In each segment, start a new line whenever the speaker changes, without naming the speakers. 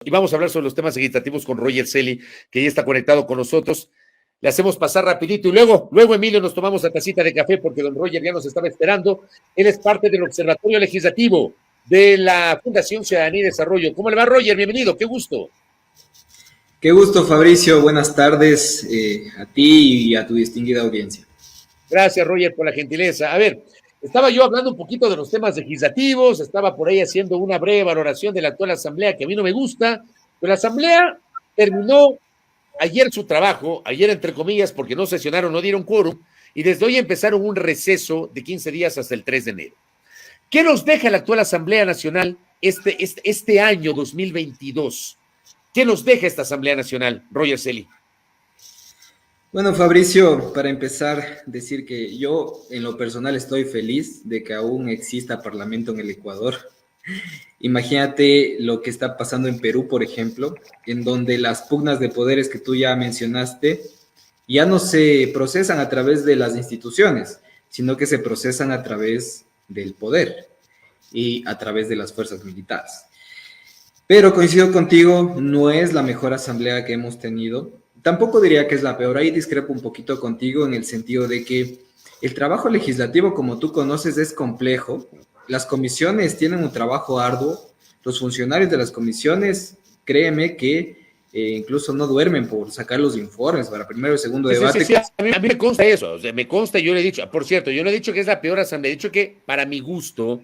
Y vamos a hablar sobre los temas legislativos con Roger Celi, que ya está conectado con nosotros. Le hacemos pasar rapidito y luego Emilio, nos tomamos la tacita de café porque don Roger ya nos estaba esperando. Él es parte del Observatorio Legislativo de la Fundación Ciudadanía y Desarrollo. ¿Cómo le va, Roger? Bienvenido, qué gusto.
Qué gusto, Fabricio. Buenas tardes a ti y a tu distinguida audiencia.
Gracias, Roger, por la gentileza. A ver, estaba yo hablando un poquito de los temas legislativos, estaba por ahí haciendo una breve valoración de la actual asamblea que a mí no me gusta, pero la asamblea terminó ayer su trabajo, ayer entre comillas, porque no sesionaron, no dieron quórum, y desde hoy empezaron un receso de 15 días hasta el 3 de enero. ¿Qué nos deja la actual Asamblea Nacional este año 2022? ¿Qué nos deja esta Asamblea Nacional, Roger Celi?
Bueno, Fabricio, para empezar, decir que yo en lo personal estoy feliz de que aún exista parlamento en el Ecuador. Imagínate lo que está pasando en Perú, por ejemplo, en donde las pugnas de poderes que tú ya mencionaste ya no se procesan a través de las instituciones, sino que se procesan a través del poder y a través de las fuerzas militares. Pero coincido contigo, no es la mejor asamblea que hemos tenido. Tampoco diría que es la peor. Ahí discrepo un poquito contigo en el sentido de que el trabajo legislativo, como tú conoces, es complejo. Las comisiones tienen un trabajo arduo. Los funcionarios de las comisiones, créeme que incluso no duermen por sacar los informes para primero y segundo debate.
Sí. A mí me consta eso, o sea, me consta, yo le he dicho, por cierto, yo no he dicho que es la peor asamblea, he dicho que para mi gusto,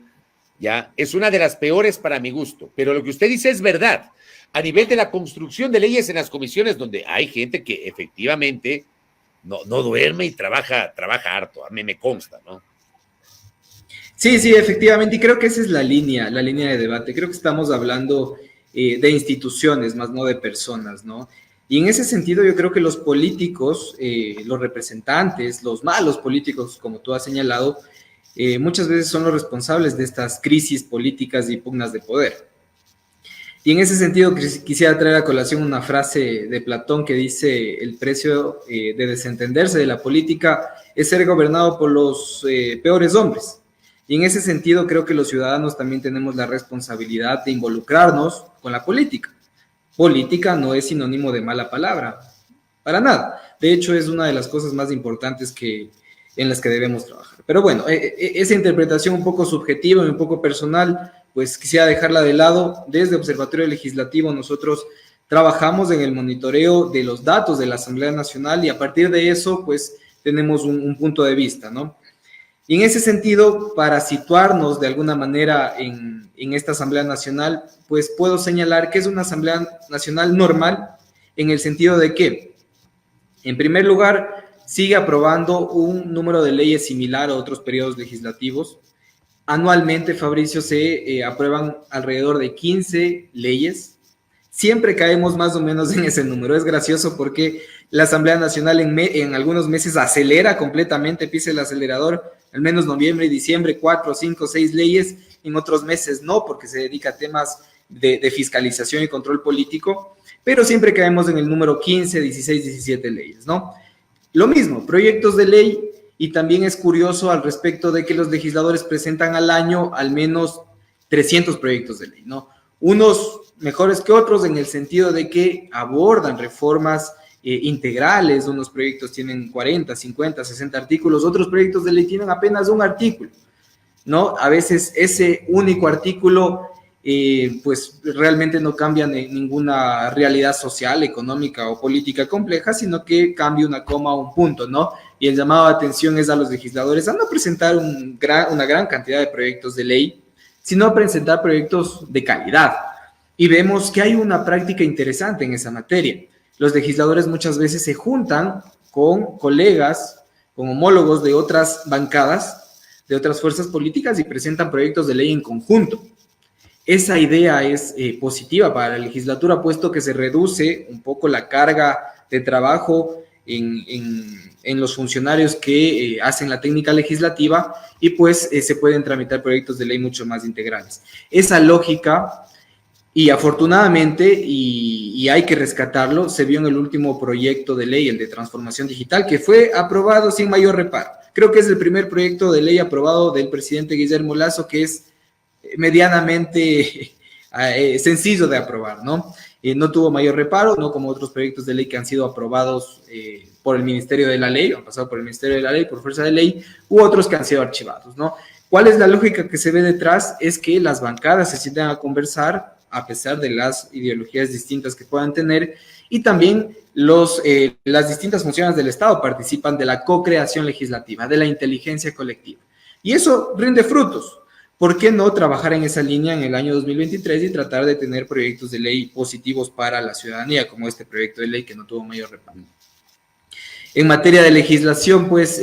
ya, es una de las peores para mi gusto, pero lo que usted dice es verdad. A nivel de la construcción de leyes en las comisiones, donde hay gente que efectivamente no duerme y trabaja harto, a mí me consta, ¿no?
Sí, efectivamente, y creo que esa es la línea de debate. Creo que estamos hablando de instituciones, más no de personas, ¿no? Y en ese sentido yo creo que los políticos, los representantes, los malos políticos, como tú has señalado, muchas veces son los responsables de estas crisis políticas y pugnas de poder. Y en ese sentido quisiera traer a colación una frase de Platón que dice: el precio de desentenderse de la política es ser gobernado por los peores hombres. Y en ese sentido creo que los ciudadanos también tenemos la responsabilidad de involucrarnos con la política. Política no es sinónimo de mala palabra, para nada. De hecho, es una de las cosas más importantes en las que debemos trabajar. Pero bueno, esa interpretación un poco subjetiva y un poco personal, pues quisiera dejarla de lado. Desde Observatorio Legislativo nosotros trabajamos en el monitoreo de los datos de la Asamblea Nacional y a partir de eso, pues tenemos un punto de vista, ¿no? Y en ese sentido, para situarnos de alguna manera en esta Asamblea Nacional, pues puedo señalar que es una Asamblea Nacional normal en el sentido de que, en primer lugar, sigue aprobando un número de leyes similar a otros periodos legislativos. Anualmente, Fabricio, se aprueban alrededor de 15 leyes. Siempre caemos más o menos en ese número. Es gracioso porque la Asamblea Nacional en algunos meses acelera completamente, pisa el acelerador, al menos noviembre y diciembre, 4, 5, 6 leyes, en otros meses no, porque se dedica a temas de fiscalización y control político, pero siempre caemos en el número 15, 16, 17 leyes, ¿no? Lo mismo, proyectos de ley, y también es curioso al respecto de que los legisladores presentan al año al menos 300 proyectos de ley, ¿no? Unos mejores que otros en el sentido de que abordan reformas integrales. Unos proyectos tienen 40, 50, 60 artículos, otros proyectos de ley tienen apenas un artículo, ¿no? A veces ese único artículo pues realmente no cambia ninguna realidad social, económica o política compleja, sino que cambia una coma o un punto, ¿no? Y el llamado de atención es a los legisladores a no presentar una gran cantidad de proyectos de ley, sino a presentar proyectos de calidad. Y vemos que hay una práctica interesante en esa materia. Los legisladores muchas veces se juntan con colegas, con homólogos de otras bancadas, de otras fuerzas políticas y presentan proyectos de ley en conjunto. Esa idea es positiva para la legislatura, puesto que se reduce un poco la carga de trabajo en los funcionarios que hacen la técnica legislativa y pues se pueden tramitar proyectos de ley mucho más integrales. Esa lógica, y afortunadamente, y hay que rescatarlo, se vio en el último proyecto de ley, el de transformación digital, que fue aprobado sin mayor reparo. Creo que es el primer proyecto de ley aprobado del presidente Guillermo Lasso que es medianamente sencillo de aprobar, ¿no? no tuvo mayor reparo, no como otros proyectos de ley que han sido aprobados por el Ministerio de la Ley, han pasado por el Ministerio de la Ley, por fuerza de ley, u otros que han sido archivados, ¿no? ¿Cuál es la lógica que se ve detrás? Es que las bancadas se sientan a conversar a pesar de las ideologías distintas que puedan tener, y también las distintas funciones del Estado participan de la co-creación legislativa, de la inteligencia colectiva. Y eso rinde frutos. ¿Por qué no trabajar en esa línea en el año 2023 y tratar de tener proyectos de ley positivos para la ciudadanía, como este proyecto de ley que no tuvo mayor reparo? En materia de legislación, pues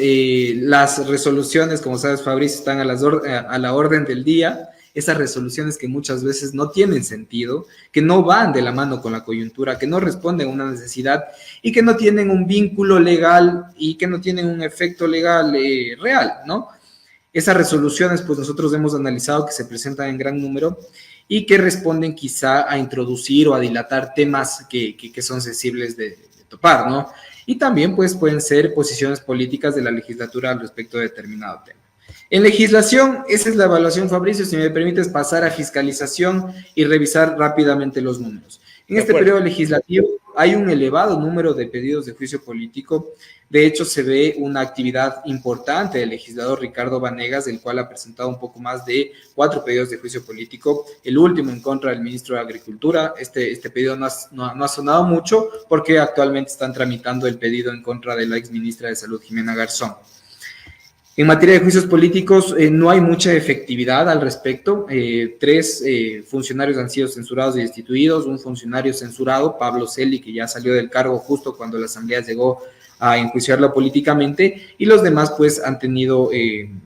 las resoluciones, como sabes, Fabricio, están a la orden del día. Esas resoluciones que muchas veces no tienen sentido, que no van de la mano con la coyuntura, que no responden a una necesidad y que no tienen un vínculo legal y que no tienen un efecto legal real, ¿no? Esas resoluciones, pues nosotros hemos analizado que se presentan en gran número y que responden quizá a introducir o a dilatar temas que son sensibles de topar, ¿no? Y también, pues, pueden ser posiciones políticas de la legislatura al respecto de determinado tema. En legislación, esa es la evaluación, Fabricio. Si me permites pasar a fiscalización y revisar rápidamente los números. En este periodo legislativo hay un elevado número de pedidos de juicio político. De hecho, se ve una actividad importante del legislador Ricardo Vanegas, del cual ha presentado un poco más de 4 pedidos de juicio político. El último en contra del ministro de Agricultura. Este pedido no ha sonado mucho porque actualmente están tramitando el pedido en contra de la exministra de Salud, Jimena Garzón. En materia de juicios políticos, no hay mucha efectividad al respecto. 3 funcionarios han sido censurados y destituidos. Un funcionario censurado, Pablo Celi, que ya salió del cargo justo cuando la Asamblea llegó a enjuiciarlo políticamente, y los demás pues han tenido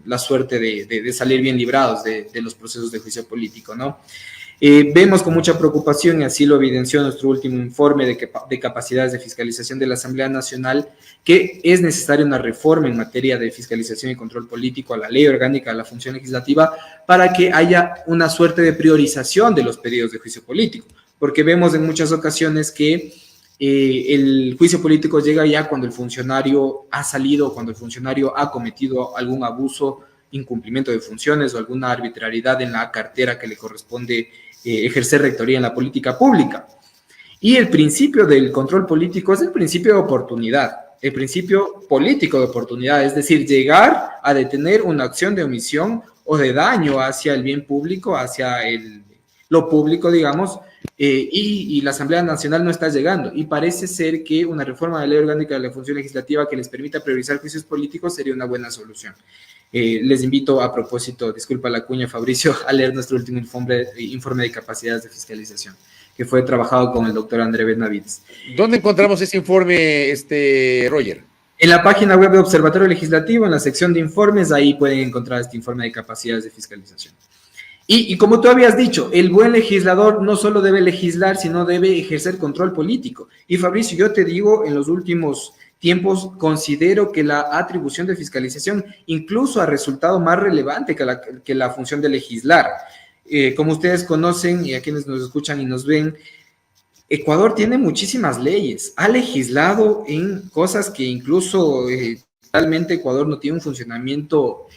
la suerte de salir bien librados de los procesos de juicio político, ¿no? Vemos con mucha preocupación, y así lo evidenció nuestro último informe de capacidades de fiscalización de la Asamblea Nacional, que es necesaria una reforma en materia de fiscalización y control político a la ley orgánica de la función legislativa para que haya una suerte de priorización de los pedidos de juicio político, porque vemos en muchas ocasiones que el juicio político llega ya cuando el funcionario ha salido, cuando el funcionario ha cometido algún abuso, incumplimiento de funciones o alguna arbitrariedad en la cartera que le corresponde ejercer rectoría en la política pública. Y el principio del control político es el principio de oportunidad, el principio político de oportunidad, es decir, llegar a detener una acción de omisión o de daño hacia el bien público, hacia lo público, digamos, y la Asamblea Nacional no está llegando. Y parece ser que una reforma de la ley orgánica de la función legislativa que les permita priorizar juicios políticos sería una buena solución. Les invito, a propósito, disculpa la cuña, Fabricio, a leer nuestro último informe de capacidades de fiscalización, que fue trabajado con el doctor André Benavides.
¿Dónde encontramos ese informe, Roger?
En la página web de Observatorio Legislativo, en la sección de informes, ahí pueden encontrar este informe de capacidades de fiscalización. Y como tú habías dicho, el buen legislador no solo debe legislar, sino debe ejercer control político. Y Fabricio, yo te digo, en los últimos tiempos considero que la atribución de fiscalización incluso ha resultado más relevante que la función de legislar. Como ustedes conocen, y a quienes nos escuchan y nos ven, Ecuador tiene muchísimas leyes, ha legislado en cosas que incluso realmente Ecuador no tiene un funcionamiento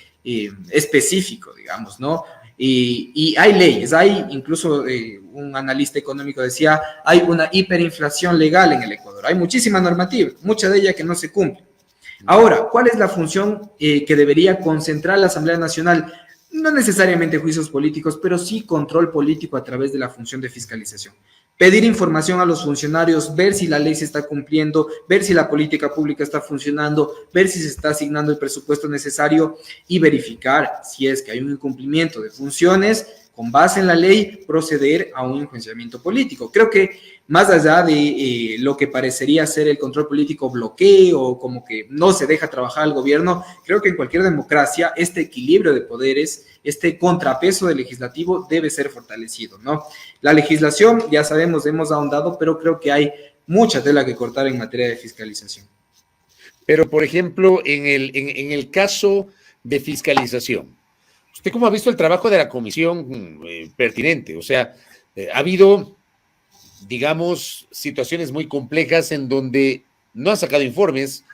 específico, digamos, ¿no? Y hay leyes, hay incluso un analista económico decía, hay una hiperinflación legal en el Ecuador, hay muchísima normativa, mucha de ella que no se cumple. Ahora, ¿cuál es la función que debería concentrar la Asamblea Nacional? No necesariamente juicios políticos, pero sí control político a través de la función de fiscalización. Pedir información a los funcionarios, ver si la ley se está cumpliendo, ver si la política pública está funcionando, ver si se está asignando el presupuesto necesario y verificar si es que hay un incumplimiento de funciones, con base en la ley, proceder a un enjuiciamiento político. Creo que más allá de lo que parecería ser el control político bloqueo, como que no se deja trabajar al gobierno, creo que en cualquier democracia este equilibrio de poderes, este contrapeso del legislativo debe ser fortalecido, ¿no? La legislación, ya sabemos, hemos ahondado, pero creo que hay mucha tela que cortar en materia de fiscalización.
Pero, por ejemplo, en el caso de fiscalización, ¿usted cómo ha visto el trabajo de la comisión pertinente? O sea, ha habido, digamos, situaciones muy complejas en donde no han sacado informes.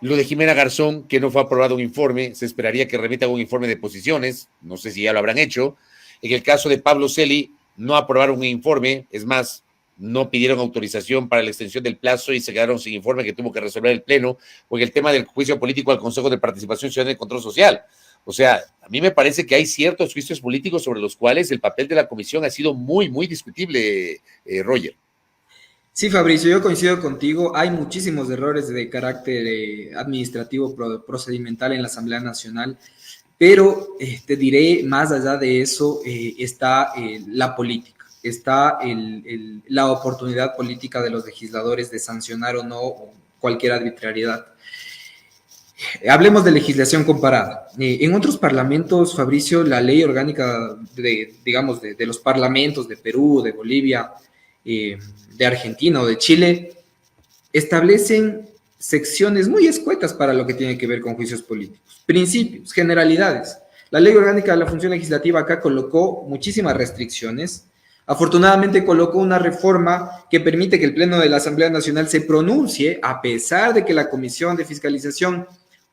Lo de Jimena Garzón, que no fue aprobado un informe, se esperaría que remita un informe de posiciones, no sé si ya lo habrán hecho. En el caso de Pablo Celi, no aprobaron un informe, es más, no pidieron autorización para la extensión del plazo y se quedaron sin informe que tuvo que resolver el Pleno, porque el tema del juicio político al Consejo de Participación Ciudadana y Control Social. O sea, a mí me parece que hay ciertos juicios políticos sobre los cuales el papel de la comisión ha sido muy, muy discutible, Roger.
Sí, Fabricio, yo coincido contigo. Hay muchísimos errores de carácter administrativo procedimental en la Asamblea Nacional, pero te diré, más allá de eso, está la política, está la oportunidad política de los legisladores de sancionar o no cualquier arbitrariedad. Hablemos de legislación comparada. En otros parlamentos, Fabricio, la ley orgánica de los parlamentos de Perú, de Bolivia, de Argentina o de Chile, establecen secciones muy escuetas para lo que tiene que ver con juicios políticos, principios, generalidades. La ley orgánica de la función legislativa acá colocó muchísimas restricciones. Afortunadamente colocó una reforma que permite que el Pleno de la Asamblea Nacional se pronuncie a pesar de que la Comisión de Fiscalización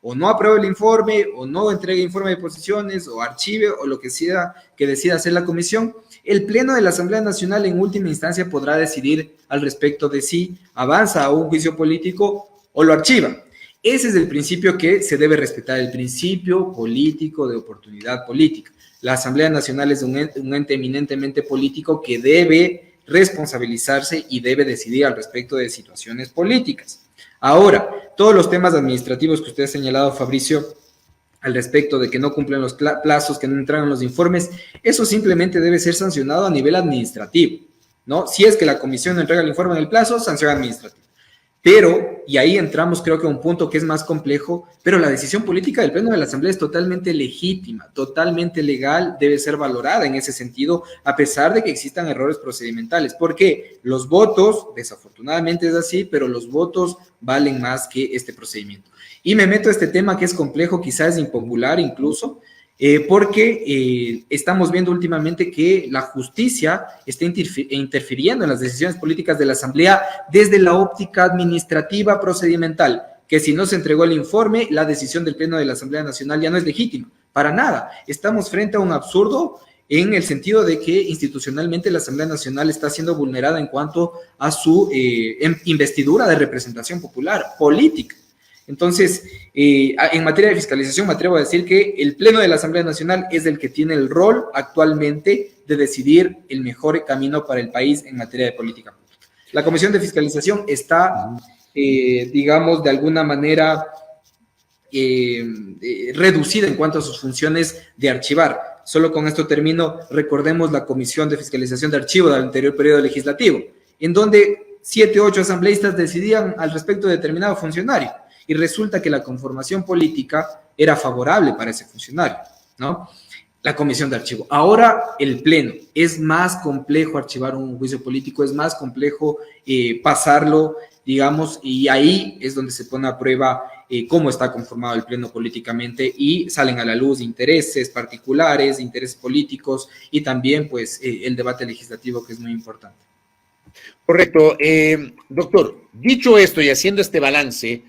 o no apruebe el informe, o no entregue informe de posiciones, o archive, o lo que sea que decida hacer la comisión. El Pleno de la Asamblea Nacional en última instancia podrá decidir al respecto de si avanza a un juicio político o lo archiva. Ese es el principio que se debe respetar, el principio político de oportunidad política. La Asamblea Nacional es un ente eminentemente político que debe responsabilizarse y debe decidir al respecto de situaciones políticas. Ahora, todos los temas administrativos que usted ha señalado, Fabricio, al respecto de que no cumplen los plazos, que no entregan los informes, eso simplemente debe ser sancionado a nivel administrativo, ¿no? Si es que la comisión no entrega el informe en el plazo, sanción administrativa. Pero, y ahí entramos creo que a un punto que es más complejo, pero la decisión política del Pleno de la Asamblea es totalmente legítima, totalmente legal, debe ser valorada en ese sentido, a pesar de que existan errores procedimentales, porque los votos, desafortunadamente es así, pero los votos valen más que este procedimiento. Y me meto a este tema que es complejo, quizás es impopular incluso, porque estamos viendo últimamente que la justicia está interfiriendo en las decisiones políticas de la Asamblea desde la óptica administrativa procedimental, que si no se entregó el informe, la decisión del Pleno de la Asamblea Nacional ya no es legítima, para nada. Estamos frente a un absurdo en el sentido de que institucionalmente la Asamblea Nacional está siendo vulnerada en cuanto a su investidura de representación popular, política. Entonces, en materia de fiscalización me atrevo a decir que el Pleno de la Asamblea Nacional es el que tiene el rol actualmente de decidir el mejor camino para el país en materia de política pública. La Comisión de Fiscalización está, digamos, de alguna manera reducida en cuanto a sus funciones de archivar. Solo con esto termino. Recordemos la Comisión de Fiscalización de Archivo del anterior periodo legislativo, en donde 7 u 8 asambleístas decidían al respecto de determinado funcionario. Y resulta que la conformación política era favorable para ese funcionario, ¿no? La comisión de archivo. Ahora el Pleno. Es más complejo archivar un juicio político, es más complejo pasarlo, digamos, y ahí es donde se pone a prueba cómo está conformado el Pleno políticamente y salen a la luz intereses particulares, intereses políticos y también, pues, el debate legislativo, que es muy importante.
Correcto. Doctor, dicho esto y haciendo este balance,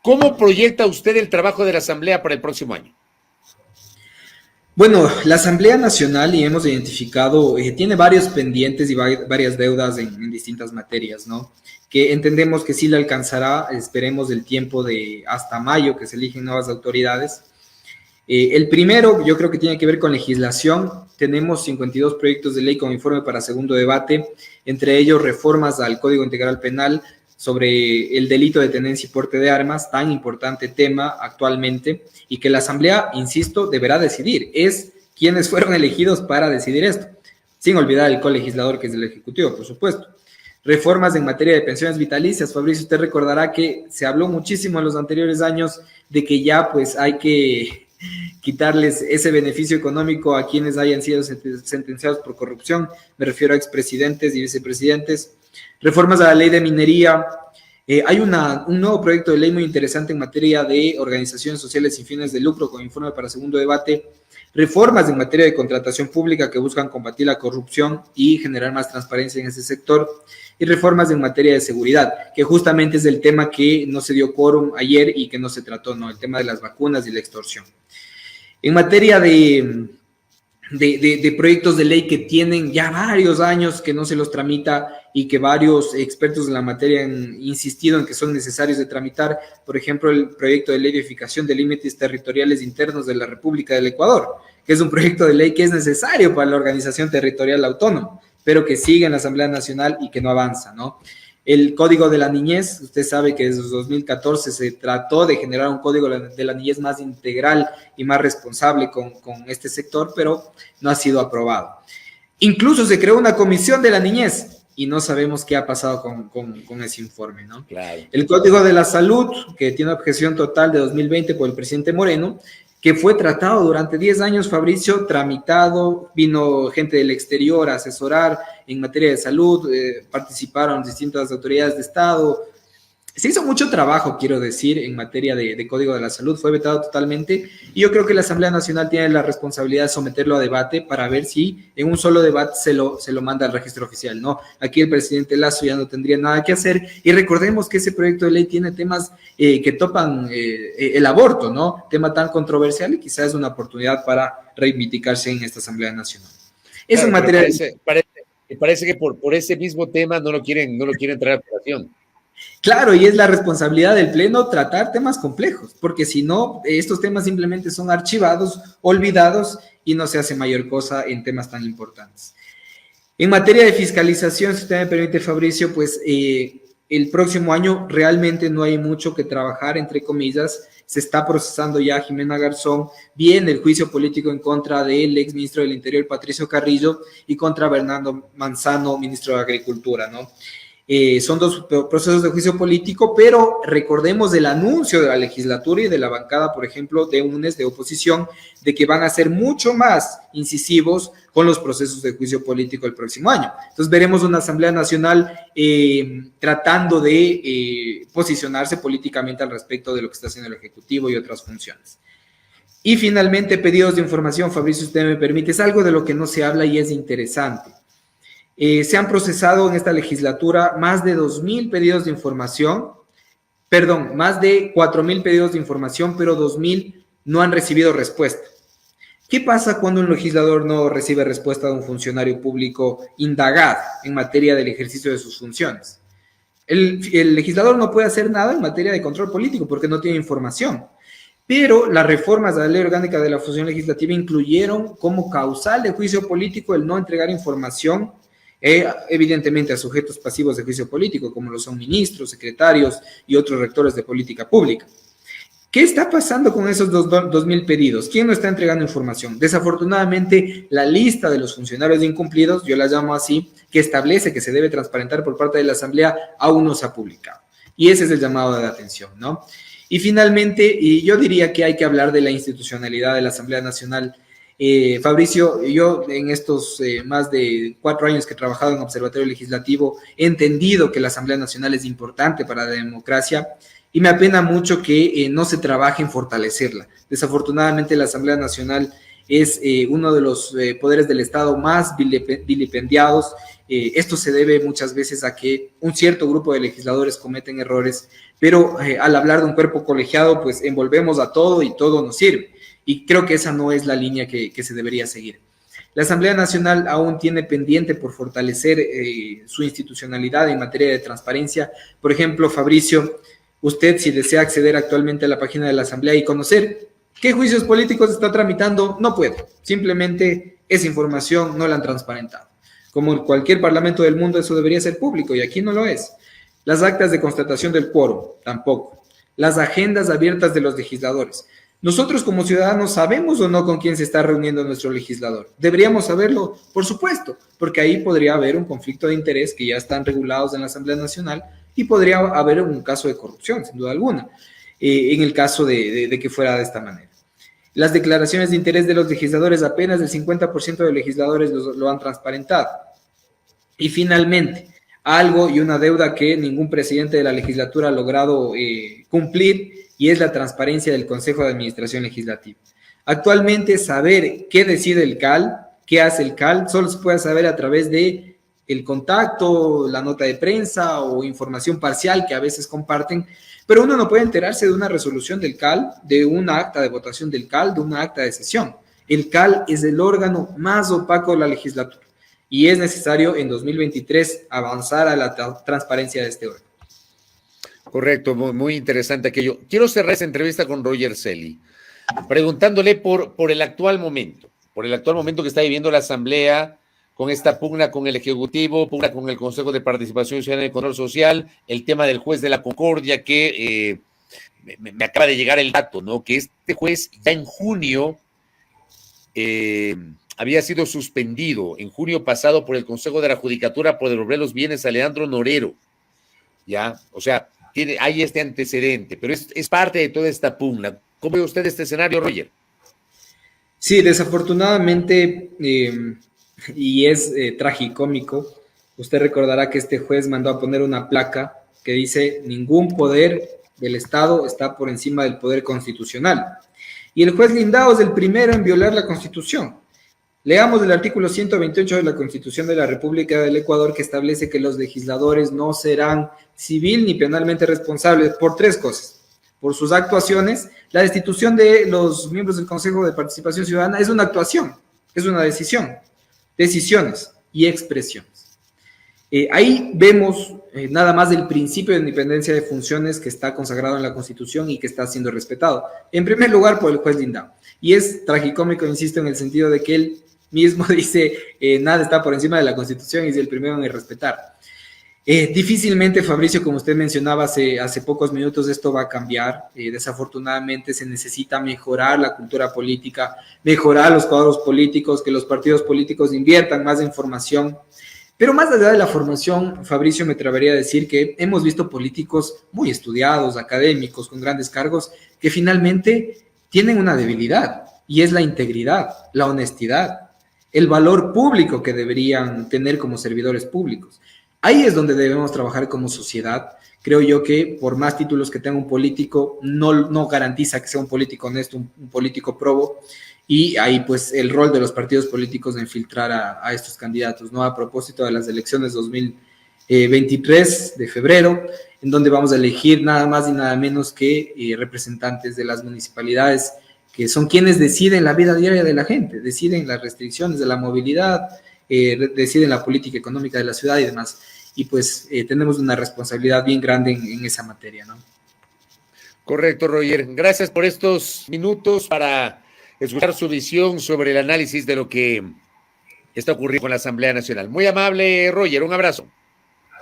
¿cómo proyecta usted el trabajo de la Asamblea para el próximo año?
Bueno, la Asamblea Nacional, y hemos identificado, tiene varios pendientes y varias deudas en distintas materias, ¿no? Que entendemos que sí le alcanzará, esperemos, el tiempo de hasta mayo, que se eligen nuevas autoridades. El primero, yo creo que tiene que ver con legislación. Tenemos 52 proyectos de ley con informe para segundo debate, entre ellos reformas al Código Integral Penal, sobre el delito de tenencia y porte de armas, tan importante tema actualmente, y que la Asamblea, insisto, deberá decidir. Es quienes fueron elegidos para decidir esto, sin olvidar el colegislador, que es el Ejecutivo, por supuesto. Reformas en materia de pensiones vitalicias. Fabricio, usted recordará que se habló muchísimo en los anteriores años de que ya pues hay que quitarles ese beneficio económico a quienes hayan sido sentenciados por corrupción. Me refiero a expresidentes y vicepresidentes. Reformas a la ley de minería. Hay un nuevo proyecto de ley muy interesante en materia de organizaciones sociales sin fines de lucro, con informe para segundo debate. Reformas en materia de contratación pública que buscan combatir la corrupción y generar más transparencia en ese sector. Y reformas en materia de seguridad, que justamente es el tema que no se dio quórum ayer y que no se trató, ¿no? El tema de las vacunas y la extorsión. En materia de de proyectos de ley que tienen ya varios años que no se los tramita y que varios expertos de la materia han insistido en que son necesarios de tramitar. Por ejemplo, el proyecto de ley de edificación de límites territoriales internos de la República del Ecuador, que es un proyecto de ley que es necesario para la organización territorial autónoma, pero que sigue en la Asamblea Nacional y que no avanza, ¿no? El Código de la Niñez, usted sabe que desde 2014 se trató de generar un Código de la Niñez más integral y más responsable con este sector, pero no ha sido aprobado. Incluso se creó una comisión de la niñez y no sabemos qué ha pasado con ese informe, ¿no?
Claro.
El Código de la Salud, que tiene objeción total de 2020 por el presidente Moreno, que fue tratado durante 10 años, Fabricio, tramitado, vino gente del exterior a asesorar en materia de salud, participaron distintas autoridades de Estado. Se hizo mucho trabajo, quiero decir, en materia de Código de la Salud, fue vetado totalmente, y yo creo que la Asamblea Nacional tiene la responsabilidad de someterlo a debate para ver si en un solo debate se lo manda al registro oficial, ¿no? Aquí el presidente Lasso ya no tendría nada que hacer, y recordemos que ese proyecto de ley tiene temas que topan el aborto, ¿no? Tema tan controversial, y quizás es una oportunidad para reivindicarse en esta Asamblea Nacional. Eso
Claro,
en materia
parece que por ese mismo tema no lo quieren traer a votación.
Claro, y es la responsabilidad del Pleno tratar temas complejos, porque si no, estos temas simplemente son archivados, olvidados, y no se hace mayor cosa en temas tan importantes. En materia de fiscalización, si usted me permite, Fabricio, pues el próximo año realmente no hay mucho que trabajar, entre comillas. Se está procesando ya Jimena Garzón, viene el juicio político en contra del exministro del Interior, Patricio Carrillo, y contra Bernardo Manzano, ministro de Agricultura, ¿no? Son dos procesos de juicio político, pero recordemos el anuncio de la legislatura y de la bancada, por ejemplo, de UNES, de oposición, de que van a ser mucho más incisivos con los procesos de juicio político el próximo año. Entonces veremos una Asamblea Nacional tratando de posicionarse políticamente al respecto de lo que está haciendo el Ejecutivo y otras funciones. Y finalmente, pedidos de información, Fabricio, si usted me permite, es algo de lo que no se habla y es interesante. Se han procesado en esta legislatura más de 2.000 pedidos de información, perdón, más de 4.000 pedidos de información, pero 2.000 no han recibido respuesta. ¿Qué pasa cuando un legislador no recibe respuesta de un funcionario público indagado en materia del ejercicio de sus funciones? El legislador no puede hacer nada en materia de control político porque no tiene información. Pero las reformas a la ley orgánica de la función legislativa incluyeron como causal de juicio político el no entregar información evidentemente a sujetos pasivos de juicio político, como lo son ministros, secretarios y otros rectores de política pública. ¿Qué está pasando con esos 2.000 pedidos? ¿Quién no está entregando información? Desafortunadamente, la lista de los funcionarios incumplidos, yo la llamo así, que establece que se debe transparentar por parte de la Asamblea, aún no se ha publicado. Y ese es el llamado de atención, ¿no? Y finalmente, y yo diría que hay que hablar de la institucionalidad de la Asamblea Nacional. Fabricio, yo en estos más de 4 años que he trabajado en Observatorio Legislativo he entendido que la Asamblea Nacional es importante para la democracia y me apena mucho que no se trabaje en fortalecerla. Desafortunadamente la Asamblea Nacional es uno de los poderes del Estado más vilipendiados. Esto se debe muchas veces a que un cierto grupo de legisladores cometen errores, pero al hablar de un cuerpo colegiado, pues envolvemos a todo y todo nos sirve. Y creo que esa no es la línea que se debería seguir. La Asamblea Nacional aún tiene pendiente por fortalecer su institucionalidad en materia de transparencia. Por ejemplo, Fabricio, usted si desea acceder actualmente a la página de la Asamblea y conocer qué juicios políticos está tramitando, no puede. Simplemente esa información no la han transparentado. Como en cualquier parlamento del mundo, eso debería ser público y aquí no lo es. Las actas de constatación del quórum, tampoco. Las agendas abiertas de los legisladores. Nosotros como ciudadanos sabemos o no con quién se está reuniendo nuestro legislador. Deberíamos saberlo, por supuesto, porque ahí podría haber un conflicto de interés que ya están regulados en la Asamblea Nacional y podría haber un caso de corrupción, sin duda alguna, en el caso de que fuera de esta manera. Las declaraciones de interés de los legisladores, apenas el 50% de legisladores lo han transparentado. Y finalmente, algo y una deuda que ningún presidente de la legislatura ha logrado cumplir, y es la transparencia del Consejo de Administración Legislativa. Actualmente, saber qué decide el CAL, qué hace el CAL, solo se puede saber a través de el contacto, la nota de prensa o información parcial que a veces comparten, pero uno no puede enterarse de una resolución del CAL, de una acta de votación del CAL, de una acta de sesión. El CAL es el órgano más opaco de la legislatura y es necesario en 2023 avanzar a la transparencia de este órgano.
Correcto, muy, muy interesante aquello. Quiero cerrar esta entrevista con Roger Celi, preguntándole por el actual momento que está viviendo la Asamblea, con esta pugna con el Ejecutivo, pugna con el Consejo de Participación Ciudadana y Control Social, el tema del juez de la Concordia, que me acaba de llegar el dato, ¿no? Que este juez ya en junio había sido suspendido, en junio pasado, por el Consejo de la Judicatura por devolver los bienes a Leandro Norero, ¿ya? O sea, hay este antecedente, pero es parte de toda esta pugna. ¿Cómo ve usted este escenario, Roger?
Sí, desafortunadamente, y es tragicómico, usted recordará que este juez mandó a poner una placa que dice: ningún poder del Estado está por encima del poder constitucional. Y el juez Lindao es el primero en violar la Constitución. Leamos el artículo 128 de la Constitución de la República del Ecuador, que establece que los legisladores no serán civil ni penalmente responsables por tres cosas: por sus actuaciones. La destitución de los miembros del Consejo de Participación Ciudadana es una actuación, es una decisión, decisiones y expresiones. Ahí vemos nada más el principio de independencia de funciones que está consagrado en la Constitución y que está siendo respetado. En primer lugar, por el juez Lindao. Y es tragicómico, insisto, en el sentido de que él mismo dice nada está por encima de la Constitución y es el primero en respetar. Difícilmente, Fabricio, como usted mencionaba hace pocos minutos, esto va a cambiar. Desafortunadamente se necesita mejorar la cultura política, mejorar los cuadros políticos, que los partidos políticos inviertan más en formación. Pero más allá de la formación, Fabricio, me atrevería a decir que hemos visto políticos muy estudiados, académicos, con grandes cargos, que finalmente tienen una debilidad, y es la integridad, la honestidad, el valor público que deberían tener como servidores públicos. Ahí es donde debemos trabajar como sociedad. Creo yo que por más títulos que tenga un político, no garantiza que sea un político honesto, un político probo, y ahí pues el rol de los partidos políticos de infiltrar a estos candidatos, ¿no? A propósito de las elecciones 2023 de febrero, en donde vamos a elegir nada más y nada menos que representantes de las municipalidades, que son quienes deciden la vida diaria de la gente, deciden las restricciones de la movilidad, deciden la política económica de la ciudad y demás. Y pues tenemos una responsabilidad bien grande en esa materia, ¿no?
Correcto, Roger. Gracias por estos minutos para escuchar su visión sobre el análisis de lo que está ocurriendo con la Asamblea Nacional. Muy amable, Roger. Un abrazo.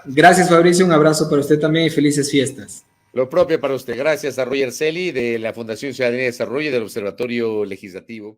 Gracias, Fabricio. Un abrazo para usted también y felices fiestas.
Lo propio para usted. Gracias a Roger Celi de la Fundación Ciudadanía y Desarrollo y del Observatorio Legislativo.